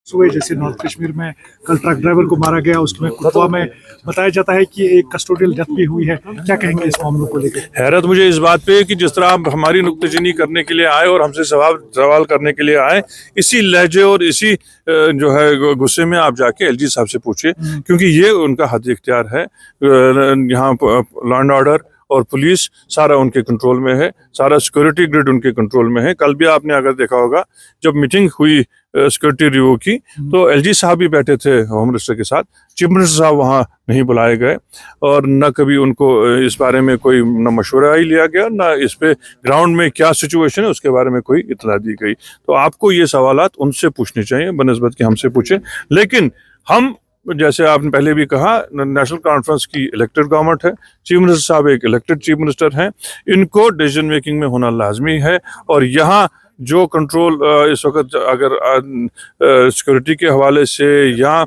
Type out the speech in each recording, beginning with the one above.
सुबह जैसे नॉर्थ कश्मीर में कल ट्रक ड्राइवर को मारा गया, उसमें कुतवा में बताया जाता है कि एक कस्टोडियल डेथ भी हुई है, क्या कहेंगे इस मामलों को लेकर? हैरत मुझे इस बात पे कि जिस तरह आप हमारी नुक्ताचीनी करने के लिए आए और हमसे सवाल करने के लिए आए, इसी लहजे और इसी जो है गुस्से में आप जाके एलजी साहब से पूछिए, क्योंकि ये उनका हद इख्तियार है। यहाँ लॉ एंड ऑर्डर और पुलिस सारा उनके कंट्रोल में है, सारा सिक्योरिटी ग्रिड उनके कंट्रोल में है। कल भी आपने अगर देखा होगा जब मीटिंग हुई सिक्योरिटी रिव्यू की, तो एलजी साहब भी बैठे थे होम मिनिस्टर के साथ, चीफ मिनिस्टर साहब वहाँ नहीं बुलाए गए और न कभी उनको इस बारे में कोई न मशवरा ही लिया गया, न इस पे ग्राउंड में क्या सिचुएशन है उसके बारे में कोई इतला दी गई। तो आपको ये सवालात उनसे पूछने चाहिए बनस्बत कि हमसे पूछें। लेकिन हम, जैसे आपने पहले भी कहा, नेशनल कॉन्फ्रेंस की इलेक्टेड गवर्नमेंट है, चीफ मिनिस्टर साहब एक इलेक्टेड चीफ मिनिस्टर हैं, इनको डिसीजन मेकिंग में होना लाजमी है। और यहाँ जो कंट्रोल इस वक्त अगर सिक्योरिटी के हवाले से या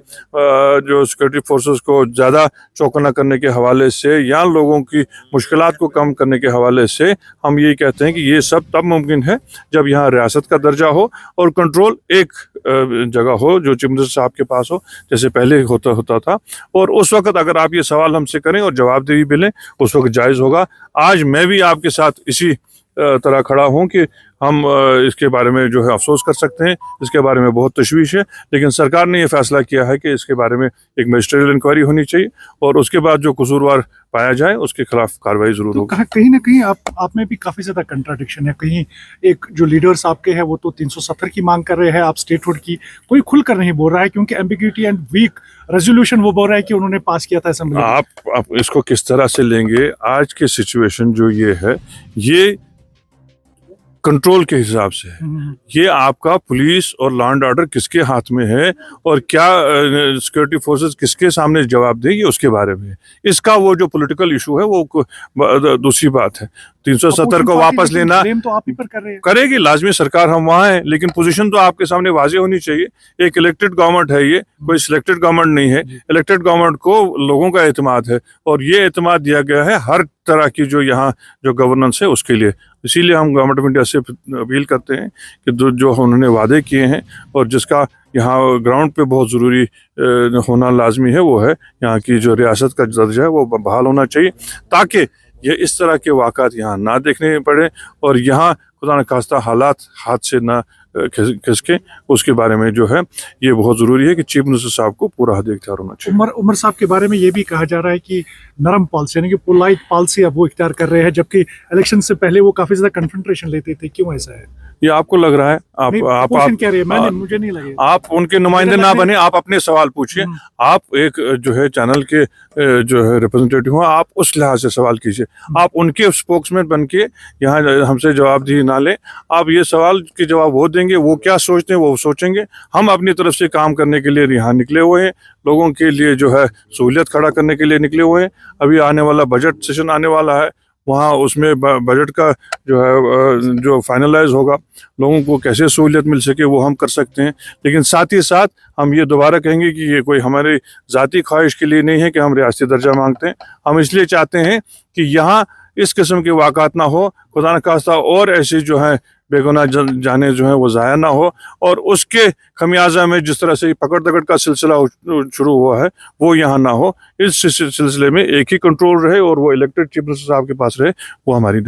जो सिक्योरिटी फोर्सेस को ज़्यादा चौकन्ना करने के हवाले से या लोगों की मुश्किलात को कम करने के हवाले से, हम यही कहते हैं कि ये सब तब मुमकिन है जब यहाँ रियासत का दर्जा हो और कंट्रोल एक जगह हो जो चीफ मिनिस्टर साहब के पास हो, जैसे पहले होता था। और उस वक्त अगर आप ये सवाल हमसे करें और जवाबदेही मिले, उस वक्त जायज़ होगा। आज मैं भी आपके साथ इसी तरह खड़ा हूँ कि हम इसके बारे में जो है अफसोस कर सकते हैं, इसके बारे में बहुत तशवीश है, लेकिन सरकार ने ये फैसला किया है कि इसके बारे में एक मजिस्ट्रियल इंक्वायरी होनी चाहिए और उसके बाद जो कसूरवार पाया जाए उसके खिलाफ कार्रवाई जरूर तो होगी। कहीं ना कहीं आप में भी काफी ज्यादा कंट्राडिक्शन है। कहीं एक जो लीडर्स आपके हैं वो तो 370 की मांग कर रहे हैं, आप स्टेटहुड की, कोई खुलकर नहीं बोल रहा है, क्योंकि एम्बिग्यूटी एंड वीक रेजोल्यूशन वो बोल रहा है कि उन्होंने पास किया था असेंबली। आप इसको किस तरह से लेंगे? आज के सिचुएशन जो ये है, ये कंट्रोल के हिसाब से है। ये आपका पुलिस और लॉ एंड ऑर्डर किसके हाथ में है और क्या सिक्योरिटी फोर्सेस किसके सामने जवाब देगी उसके बारे में। इसका वो जो पॉलिटिकल इशू है वो दूसरी बात है। 370 को वापस लेना तो आप ही पर कर रहे हैं। करेगी लाजमी सरकार, हम वहाँ हैं, लेकिन पोजीशन तो आपके सामने वाजे होनी चाहिए। एक इलेक्टेड गवर्नमेंट है, ये कोई सिलेक्टेड गवर्नमेंट नहीं है। इलेक्टेड गवर्नमेंट को लोगों का एतमाद है और ये एतमाद दिया गया है हर तरह की जो यहाँ जो गवर्नेंस है उसके लिए। इसीलिए हम गवर्नमेंट ऑफ इंडिया से अपील करते हैं कि जो उन्होंने वादे किए हैं और जिसका यहाँ ग्राउंड पे बहुत ज़रूरी होना लाजमी है, वो है यहाँ की जो रियासत का दर्जा है वो बहाल होना चाहिए, ताकि ये इस तरह के वाक़ात यहाँ ना देखने पड़े और यहाँ खुदा न खास्ता हालात हाथ से ना खिसके। उसके बारे में जो है ये बहुत ज़रूरी है कि चीफ मिनिस्टर साहब को पूरा हद इख्तियार होना चाहिए। उमर साहब के बारे में ये भी कहा जा रहा है कि नरम पॉलिसी यानी कि पोलाइट पॉलिसी अब वो इख्तियार कर रहे हैं, जबकि इलेक्शन से पहले वो काफ़ी ज़्यादा कन्फ्रंटेशन लेते थे। क्यों ऐसा है? ये आपको लग रहा है? आप कह रहे हैं, मुझे नहीं लगे। आप उनके नुमाइंदे ना बने, आप अपने सवाल पूछिए। आप एक जो है चैनल के जो है रिप्रेजेंटेटिव हो, आप उस लिहाज से सवाल कीजिए। आप उनके स्पोक्समैन बन के यहाँ हमसे जवाबदेही ना लें। आप ये सवाल के जवाब वो देंगे, वो क्या सोचते हैं वो सोचेंगे। हम अपनी तरफ से काम करने के लिए यहाँ निकले हुए हैं, लोगों के लिए जो है सहूलियत खड़ा करने के लिए निकले हुए हैं। अभी आने वाला बजट सेशन आने वाला है, वहाँ उसमें बजट का जो है जो फाइनलाइज होगा, लोगों को कैसे सहूलियत मिल सके वो हम कर सकते हैं। लेकिन साथ ही साथ हम ये दोबारा कहेंगे कि ये कोई हमारी ज़ाती ख्वाहिश के लिए नहीं है कि हम रियासती दर्जा मांगते हैं। हम इसलिए चाहते हैं कि यहाँ इस किस्म के वाक़ात ना हो, खुदा न खास्ता और ऐसी जो है बेगुनाह जाने जो है वो ज़ाया ना हो, और उसके खमियाजा में जिस तरह से पकड़ दकड़ का सिलसिला शुरू हुआ है वो यहाँ ना हो। इस सिलसिले में एक ही कंट्रोल रहे और वो इलेक्टेड चीफ मिनिस्टर साहब के पास रहे, वो हमारी